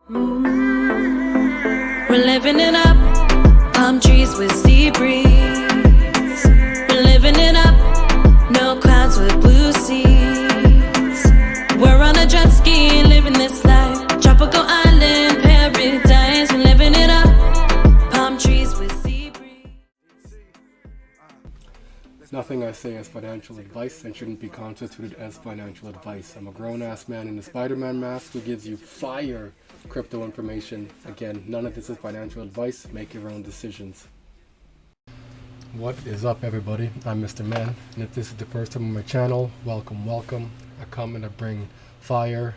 We're living it up, palm trees with sea breeze. We're living it up, no clouds with blue seas. We're on a jet ski, living this life, tropical island paradise. We're living it up, palm trees with sea breeze. Nothing I say is financial advice and shouldn't be constituted as financial advice. I'm a grown-ass man in a Spider-Man mask who gives you fire crypto information. Again, none of this is financial advice. Make your own decisions. What is up, everybody? I'm Mr. Man, and if this is the first time on my channel, welcome. I come and I bring fire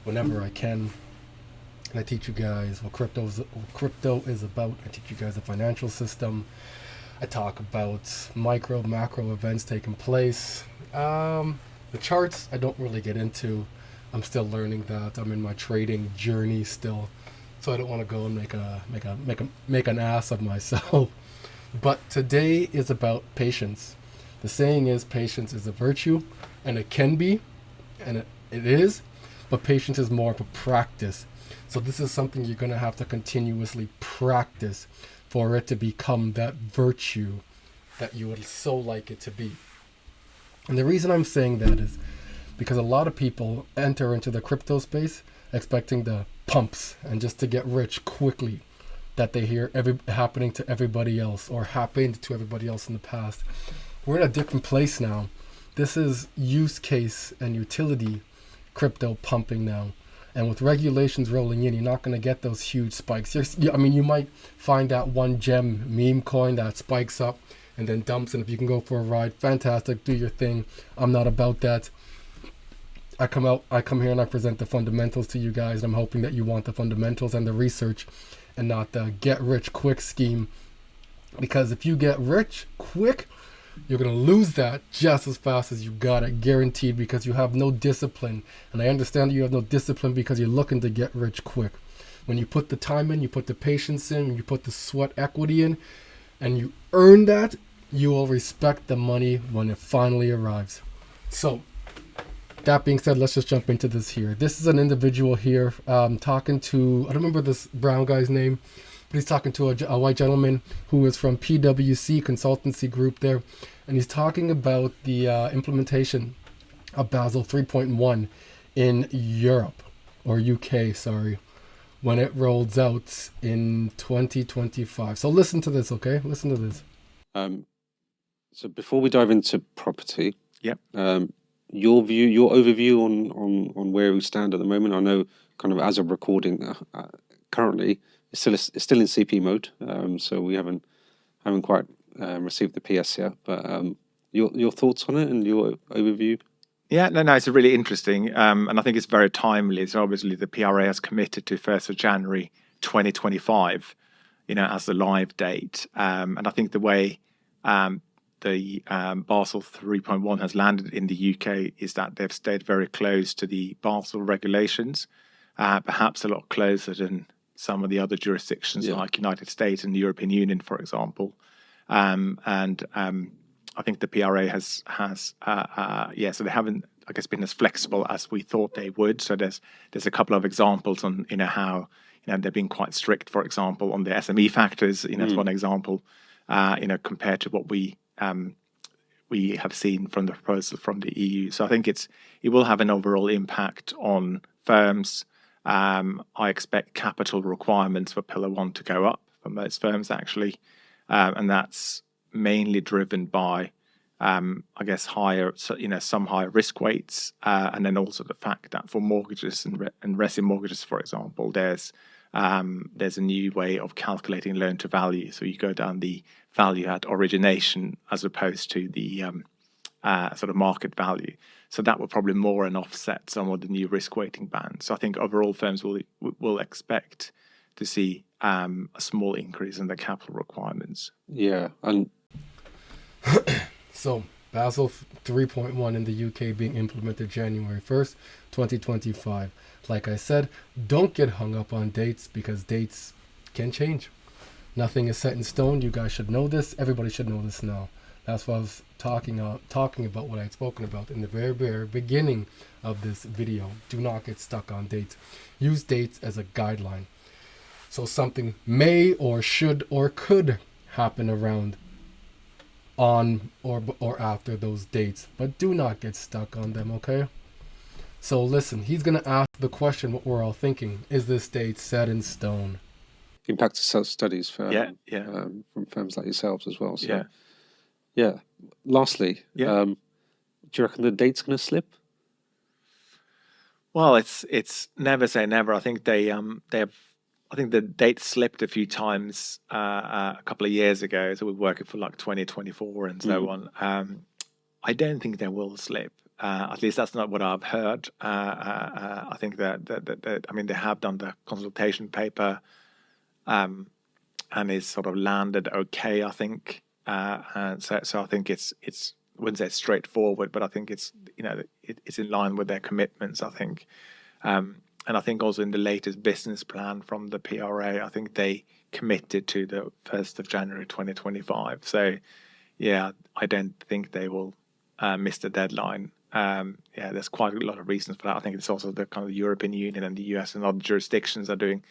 whenever I can, and I teach you guys what crypto is about. I teach you guys the financial system. I talk about micro, macro events taking place. The charts I don't really get into. I'm still learning that. I'm in my trading journey still, so I don't want to go and make an ass of myself. But today is about patience. The saying is patience is a virtue, and it can be, and it is, but patience is more of a practice. So this is something you're going to have to continuously practice for it to become that virtue that you would so like it to be. And the reason I'm saying that is because a lot of people enter into the crypto space expecting the pumps and just to get rich quickly that they hear happening to everybody else or happened to everybody else in the past. We're in a different place now. This is use case and utility crypto pumping now. And with regulations rolling in, you're not going to get those huge spikes. You might find that one gem meme coin that spikes up and then dumps. And if you can go for a ride, fantastic, do your thing. I'm not about that. I come here and I present the fundamentals to you guys. And I'm hoping that you want the fundamentals and the research and not the get rich quick scheme. Because if you get rich quick, you're going to lose that just as fast as you got it, guaranteed, because you have no discipline. And I understand that you have no discipline because you're looking to get rich quick. When you put the time in, you put the patience in, you put the sweat equity in, and you earn that, you will respect the money when it finally arrives. So, that being said, let's just jump into this here. This is an individual here talking to, I don't remember this brown guy's name, but he's talking to a white gentleman who is from PwC consultancy group there. And he's talking about the implementation of Basel 3.1 in Europe, or UK, sorry, when it rolls out in 2025. So listen to this, okay? Listen to this. So before we dive into property, yep. Your overview on where we stand at the moment. I know, kind of as of recording, currently it's still in CP mode, so we haven't quite received the PS yet. But your thoughts on it and your overview. Yeah, no, it's really interesting, and I think it's very timely. So obviously the PRA has committed to 1st of January 2025, as the live date, and I think the way the Basel 3.1 has landed in the UK is that they've stayed very close to the Basel regulations, perhaps a lot closer than some of the other jurisdictions like United States and the European Union, for example. I think the PRA has so they haven't, I guess, been as flexible as we thought they would. So there's a couple of examples on how they've been quite strict, for example, on the SME factors. As one example, compared to what we have seen from the proposal from the EU. So I think it will have an overall impact on firms. I expect capital requirements for Pillar 1 to go up for most firms, actually. And that's mainly driven by, I guess, higher, some higher risk weights. And then also the fact that for mortgages and resi mortgages, for example, there's a new way of calculating loan to value. So you go down the value at origination as opposed to the sort of market value. So that will probably more than offset some of the new risk weighting bands. So I think overall firms will expect to see a small increase in their capital requirements. Yeah, and so Basel 3.1 in the UK being implemented January 1st, 2025. Like I said, don't get hung up on dates because dates can change. Nothing is set in stone. You guys should know this. Everybody should know this now. That's what I was talking about what I had spoken about in the very, very beginning of this video. Do not get stuck on dates. Use dates as a guideline. So something may or should or could happen around on or after those dates, but do not get stuck on them, okay? So listen, he's going to ask the question what we're all thinking. Is this date set in stone? Impact studies for from firms like yourselves as well. So, yeah. Lastly, do you reckon the date's going to slip? Well, it's never say never. I think I think the date slipped a few times a couple of years ago. So we're working for like 2024 and so on. I don't think they will slip. At least that's not what I've heard. I think that I mean, they have done the consultation paper, and it's sort of landed okay, I think. And so I think it's I wouldn't say it's straightforward, but I think it's it's in line with their commitments, I think. And I think also in the latest business plan from the PRA, I think they committed to the 1st of January 2025. So, yeah, I don't think they will miss the deadline. There's quite a lot of reasons for that. I think it's also the kind of the European Union and the US and other jurisdictions are doing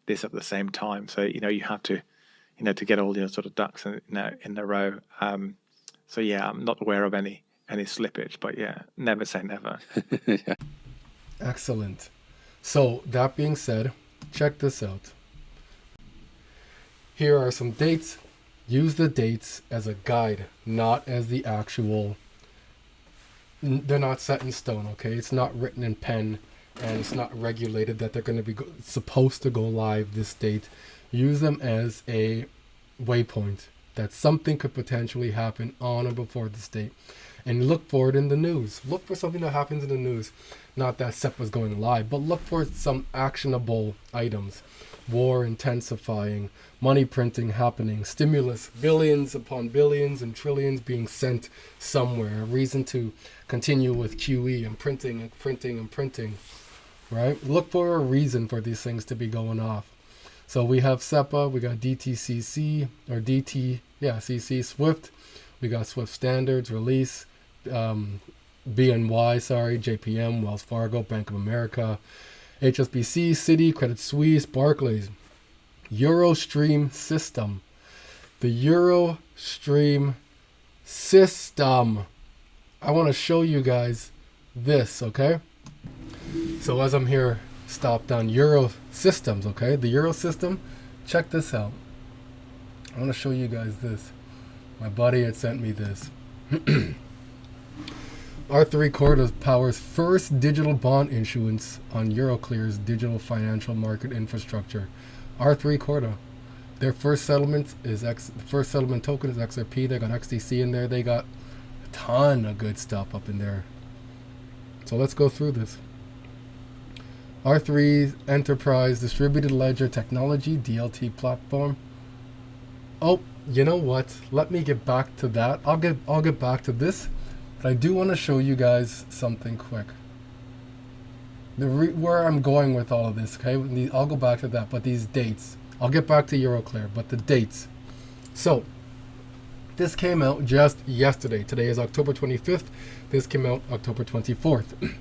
this at the same time. So, you have to, to get all your sort of ducks in a row. So, yeah, I'm not aware of any slippage, but yeah, never say never. Yeah. Excellent. So that being said, check this out. Here are some dates. Use the dates as a guide, not as the actual. They're not set in stone, okay? It's not written in pen, and it's not regulated that they're going to be supposed to go live this date. Use them as a waypoint that something could potentially happen on or before this date. And look for it in the news. Look for something that happens in the news. Not that SEPA is going live, but look for some actionable items. War intensifying, money printing happening, stimulus, billions upon billions and trillions being sent somewhere. A reason to continue with QE and printing and printing and printing, right? Look for a reason for these things to be going off. So we have SEPA, we got DTCC, or CC, SWIFT. We got SWIFT standards, release, BNY, JPM, Wells Fargo, Bank of America, HSBC, Citi, Credit Suisse, Barclays, Eurostream system. The Eurostream system. I want to show you guys this, okay? So as I'm here, stopped on Euro systems, okay? The Euro system, check this out. I want to show you guys this. My buddy had sent me this. R3 Corda powers first digital bond issuance on Euroclear's digital financial market infrastructure. R3 Corda. Their first settlement is the first settlement token is XRP. They got XDC in there. They got a ton of good stuff up in there. So let's go through this. R3 Enterprise Distributed Ledger Technology DLT platform. Oh, you know what? Let me get back to that. I'll get back to this, but I do want to show you guys something quick. Where I'm going with all of this, okay? I'll go back to that, but these dates. I'll get back to Euroclear, but the dates. So, this came out just yesterday. Today is October 25th. This came out October 24th.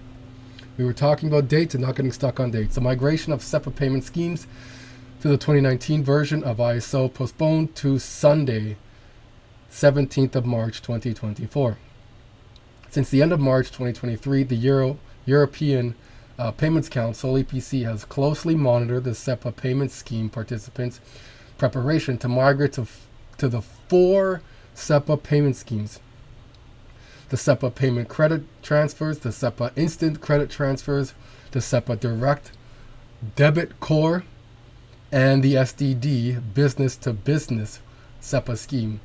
We were talking about dates and not getting stuck on dates. The migration of SEPA payment schemes to the 2019 version of ISO postponed to Sunday, 17th of March 2024. Since the end of March 2023, the European Payments Council, EPC, has closely monitored the SEPA payment scheme participants' preparation to migrate to the 4 SEPA payment schemes. The SEPA payment credit transfers, the SEPA instant credit transfers, the SEPA direct debit core, and the SDD business to business SEPA scheme.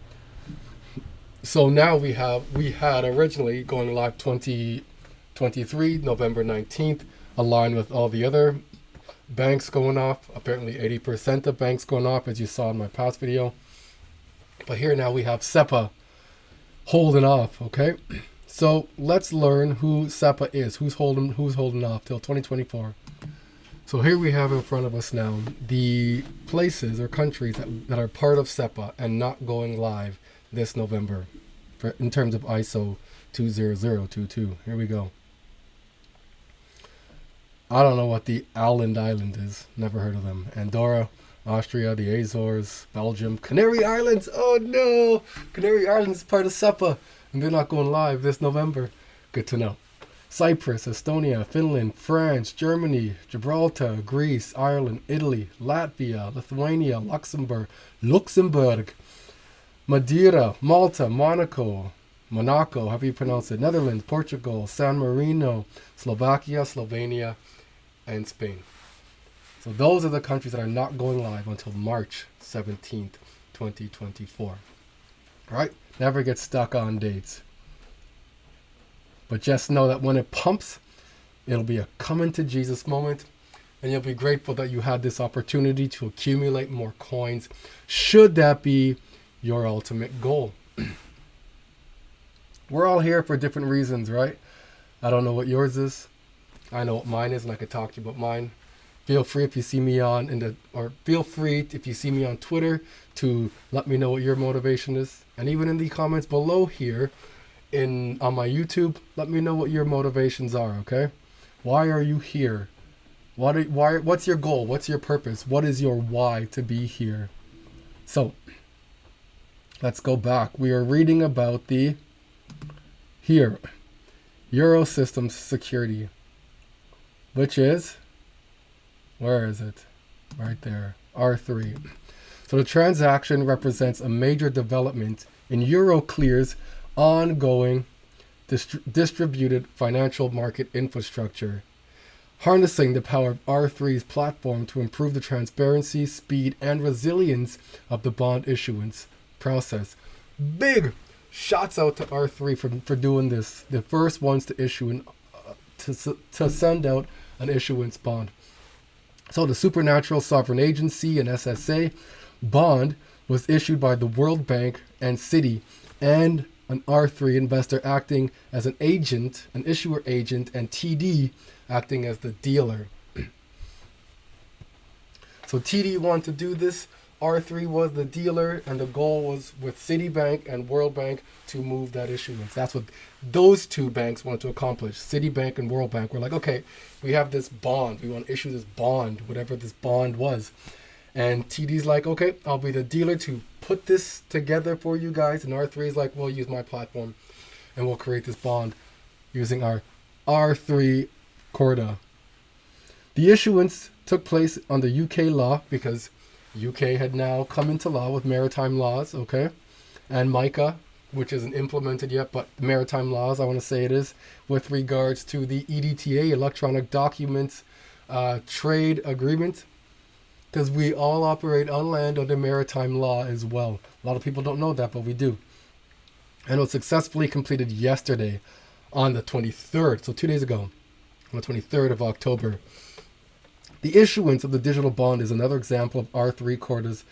So now we had originally going live 2023, November 19th, aligned with all the other banks going off. Apparently 80% of banks going off, as you saw in my past video. But here now we have SEPA holding off, okay? So let's learn who SEPA is, who's holding off till 2024. So here we have in front of us now the places or countries that are part of SEPA and not going live this November in terms of ISO 20022. Here we go. I don't know what the Island is. Never heard of them. Andorra, Austria, the Azores, Belgium, Canary Islands. Oh no! Canary Islands is part of SEPA, and they're not going live this November. Good to know. Cyprus, Estonia, Finland, France, Germany, Gibraltar, Greece, Ireland, Italy, Latvia, Lithuania, Luxembourg, Madeira, Malta, Monaco, however you pronounce it, Netherlands, Portugal, San Marino, Slovakia, Slovenia, and Spain. So those are the countries that are not going live until March 17th, 2024. All right? Never get stuck on dates. But just know that when it pumps, it'll be a coming to Jesus moment, and you'll be grateful that you had this opportunity to accumulate more coins, should that be your ultimate goal. We're all here for different reasons, right? I don't know what yours is. I know what mine is, and I could talk to you about mine. Feel free if you see me on Twitter to let me know what your motivation is, and even in the comments below here on my YouTube, let me know what your motivations are. Okay, why are you here? What's your goal? What's your purpose? What is your why to be here? So let's go back. We are reading about the Eurosystems security, which is, where is it? Right there, R3. So the transaction represents a major development in Euroclear's ongoing distributed financial market infrastructure, harnessing the power of R3's platform to improve the transparency, speed, and resilience of the bond issuance process. Big shouts out to R3 for doing this. The first ones to issue to send out an issuance bond. So the Supernatural Sovereign Agency, an SSA bond, was issued by the World Bank and Citi, and an R3 investor acting as an agent, an issuer agent, and TD acting as the dealer. So TD wanted to do this. R3 was the dealer, and the goal was with Citibank and World Bank to move that issuance. That's what those two banks wanted to accomplish. Citibank and World Bank were like, okay, we have this bond. We want to issue this bond, whatever this bond was. And TD's like, okay, I'll be the dealer to put this together for you guys. And R3's like, we'll use my platform and we'll create this bond using our R3 Corda. The issuance took place under UK law because UK had now come into law with maritime laws, okay? And MICA, which isn't implemented yet, but maritime laws, I want to say it is, with regards to the EDTA, Electronic Documents Trade Agreement, because we all operate on land under maritime law as well. A lot of people don't know that, but we do. And it was successfully completed yesterday on the 23rd, so 2 days ago, on the 23rd of October. The issuance of the digital bond is another example of R3 Cordas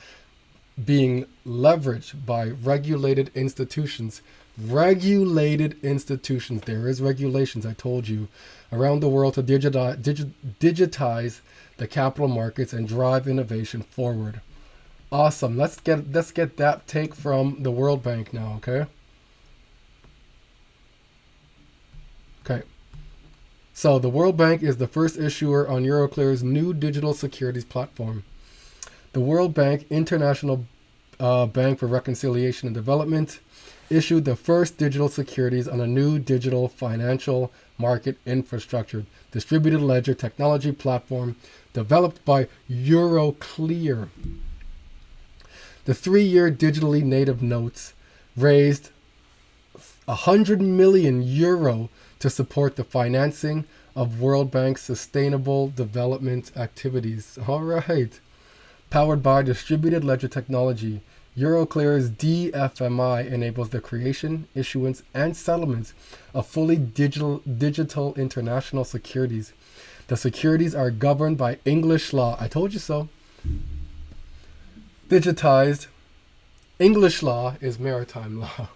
being leveraged by regulated institutions. Regulated institutions. There is regulations, I told you, around the world to digitize the capital markets and drive innovation forward. Awesome. Let's get that take from the World Bank now, okay? Okay. So the World Bank is the first issuer on Euroclear's new digital securities platform. The World Bank, International Bank for Reconciliation and Development, issued the first digital securities on a new digital financial market infrastructure, distributed ledger technology platform developed by Euroclear. The 3-year digitally native notes raised 100 million euro to support the financing of World Bank's sustainable development activities. All right. Powered by distributed ledger technology, Euroclear's DFMI enables the creation, issuance, and settlements of fully digital international securities. The securities are governed by English law. I told you so. Digitized. English law is maritime law.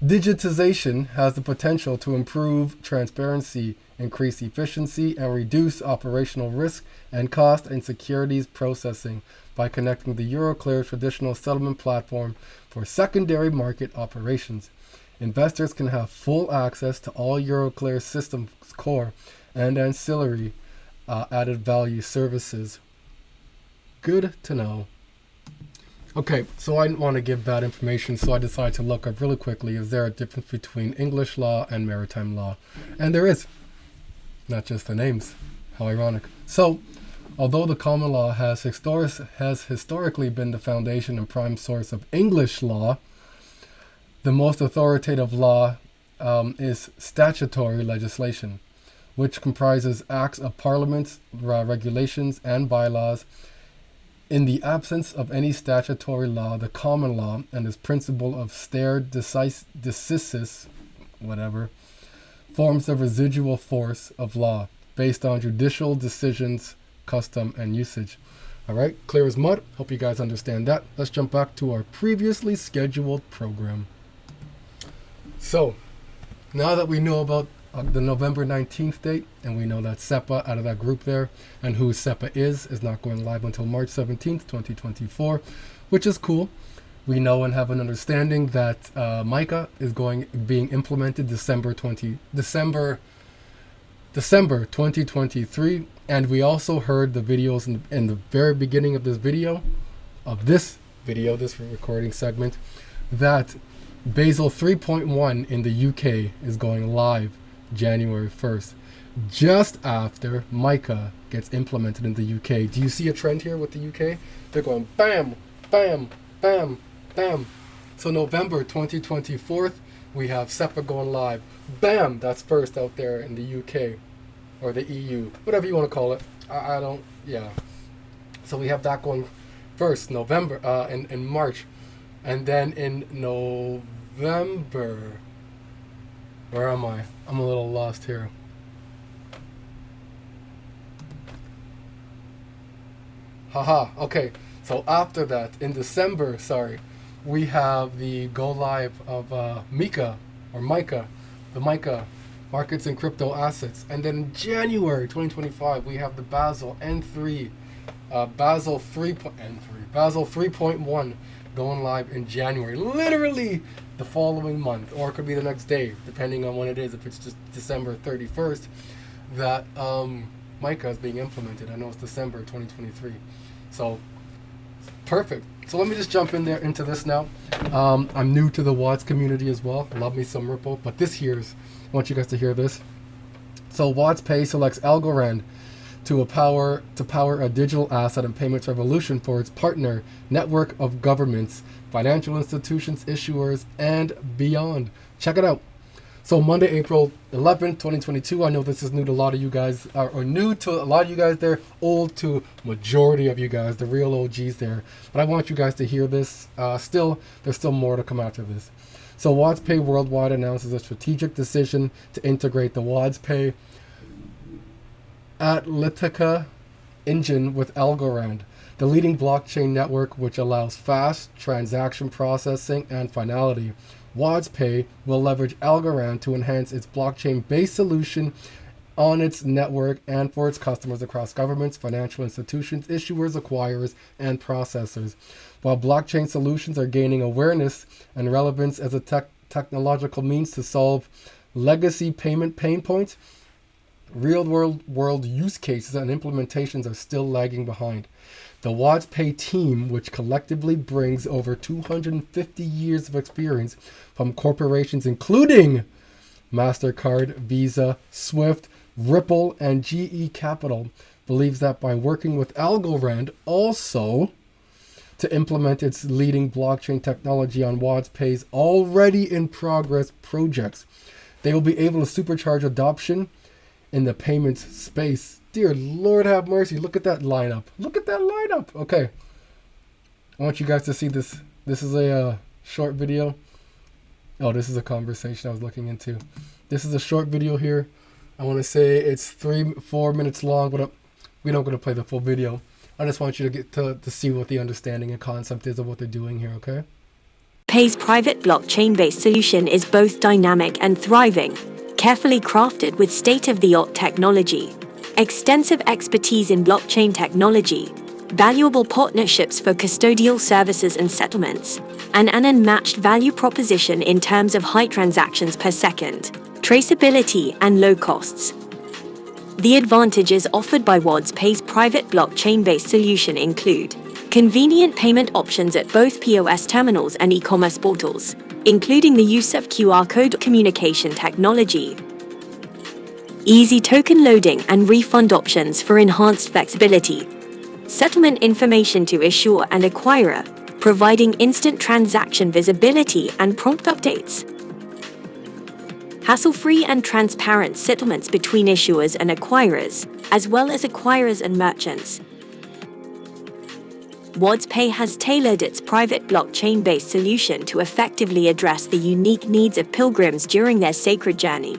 Digitization has the potential to improve transparency, increase efficiency, and reduce operational risk and cost in securities processing by connecting the Euroclear traditional settlement platform for secondary market operations. Investors can have full access to all Euroclear systems core and ancillary added value services. Good to know. Okay, so I didn't want to give bad information, so I decided to look up really quickly, is there a difference between English law and maritime law? And there is. Not just the names. How ironic. So, although the common law has historically been the foundation and prime source of English law, the most authoritative law is statutory legislation, which comprises acts of parliaments, regulations, and bylaws. In the absence of any statutory law, the common law and its principle of stare decisis, whatever, forms the residual force of law based on judicial decisions, custom, and usage. All right, clear as mud. Hope you guys understand that. Let's jump back to our previously scheduled program. So, now that we know about the November 19th date, and we know that SEPA out of that group there, and who SEPA is not going live until March 17th, 2024, which is cool. We know and have an understanding that MiCA is being implemented December 2023, and we also heard the videos in the very beginning of this recording segment, that Basel 3.1 in the UK is going live January 1st, just after MiCA gets implemented in the UK. Do you see a trend here with the UK? They're going bam, bam, bam, bam. So November 2024, we have SEPA going live. Bam, that's first out there in the UK or the EU, whatever you want to call it. So we have that going first, November, in March. And then in November, where am I? I'm a little lost here. Haha, okay. So after that, in December, we have the go live of MiCA, the MiCA, Markets and Crypto Assets. And then in January 2025, we have the Basel N3, Basel 3.1 going live in January, literally the following month, or it could be the next day, depending on when it is. If it's just December 31st, that MiCA is being implemented. I know it's December 2023. So, perfect. So let me just jump into this now. I'm new to the WADS community as well. Love me some Ripple, but I want you guys to hear this. So WadsPay selects Algorand to power a digital asset and payments revolution for its partner network of governments, financial institutions, issuers, and beyond. Check it out. So Monday, April 11th, 2022. I know this is new to a lot of you guys, or new to a lot of you guys there, old to majority of you guys, the real OGs there. But I want you guys to hear this. There's still more to come after this. So WadsPay Worldwide announces a strategic decision to integrate the WadsPay Atlantica engine with Algorand, the leading blockchain network which allows fast transaction processing and finality. WadsPay will leverage Algorand to enhance its blockchain-based solution on its network and for its customers across governments, financial institutions, issuers, acquirers, and processors. While blockchain solutions are gaining awareness and relevance as a technological means to solve legacy payment pain points, real-world use cases and implementations are still lagging behind. The WadsPay team, which collectively brings over 250 years of experience from corporations including MasterCard, Visa, Swift, Ripple, and GE Capital, believes that by working with Algorand also to implement its leading blockchain technology on WadsPay's already in progress projects, they will be able to supercharge adoption in the payments space. Dear Lord have mercy, look at that lineup. Okay, I want you guys to see this. This is a short video. Oh, this is a conversation I was looking into. This is a short video here. I want to say it's 3-4 minutes long, but we're not going to play the full video. I just want you to get to see what the understanding and concept is of what they're doing here, okay? Pay's private blockchain-based solution is both dynamic and thriving, carefully crafted with state-of-the-art technology, extensive expertise in blockchain technology, valuable partnerships for custodial services and settlements, and an unmatched value proposition in terms of high transactions per second, traceability, and low costs. The advantages offered by WadsPay's private blockchain-based solution include convenient payment options at both POS terminals and e-commerce portals, including the use of QR code communication technology, easy token loading and refund options for enhanced flexibility, settlement information to issuer and acquirer, providing instant transaction visibility and prompt updates, hassle-free and transparent settlements between issuers and acquirers, as well as acquirers and merchants. WadsPay has tailored its private blockchain-based solution to effectively address the unique needs of pilgrims during their sacred journey.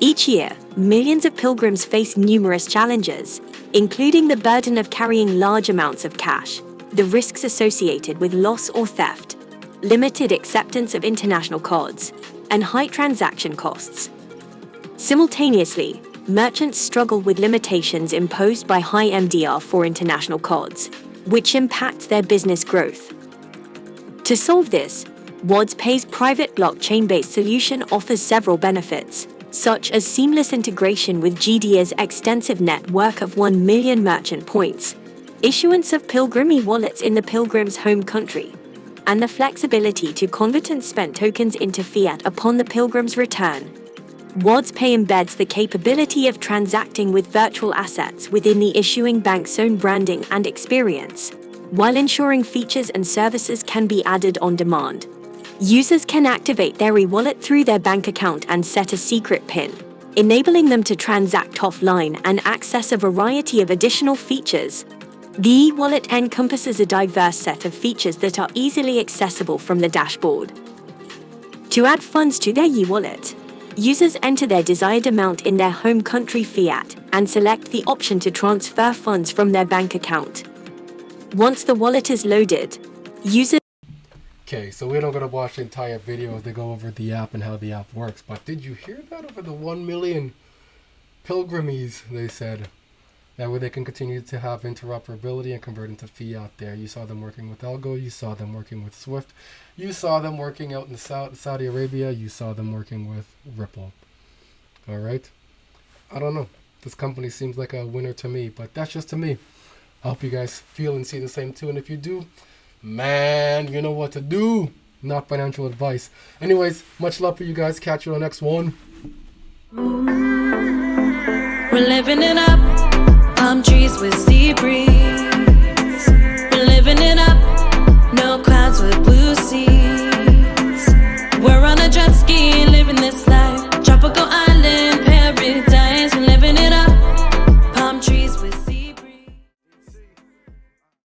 Each year, millions of pilgrims face numerous challenges, including the burden of carrying large amounts of cash, the risks associated with loss or theft, limited acceptance of international cards, and high transaction costs. Simultaneously, merchants struggle with limitations imposed by high MDR for international cards, which impacts their business growth. To solve this, WadsPay's private blockchain-based solution offers several benefits, such as seamless integration with GDA's extensive network of 1 million merchant points, issuance of pilgrim e-wallets in the pilgrim's home country, and the flexibility to convert and spend tokens into fiat upon the pilgrim's return. WadsPay embeds the capability of transacting with virtual assets within the issuing bank's own branding and experience, while ensuring features and services can be added on demand. Users can activate their e-wallet through their bank account and set a secret PIN, enabling them to transact offline and access a variety of additional features. The e-wallet encompasses a diverse set of features that are easily accessible from the dashboard. To add funds to their e-wallet, users enter their desired amount in their home country fiat and select the option to transfer funds from their bank account. Once the wallet is loaded, users... Okay, so we're not going to watch the entire video as they go over the app and how the app works, but did you hear that? Over the 1 million pilgrimies, they said. That way they can continue to have interoperability and convert into fiat there. You saw them working with Algo, you saw them working with Swift, you saw them working out in Saudi Arabia, you saw them working with Ripple. Alright? I don't know. This company seems like a winner to me, but that's just to me. I hope you guys feel and see the same too, and if you do, man, you know what to do. Not financial advice. Anyways, much love for you guys. Catch you on the next one. We're living it up, palm trees with sea breeze.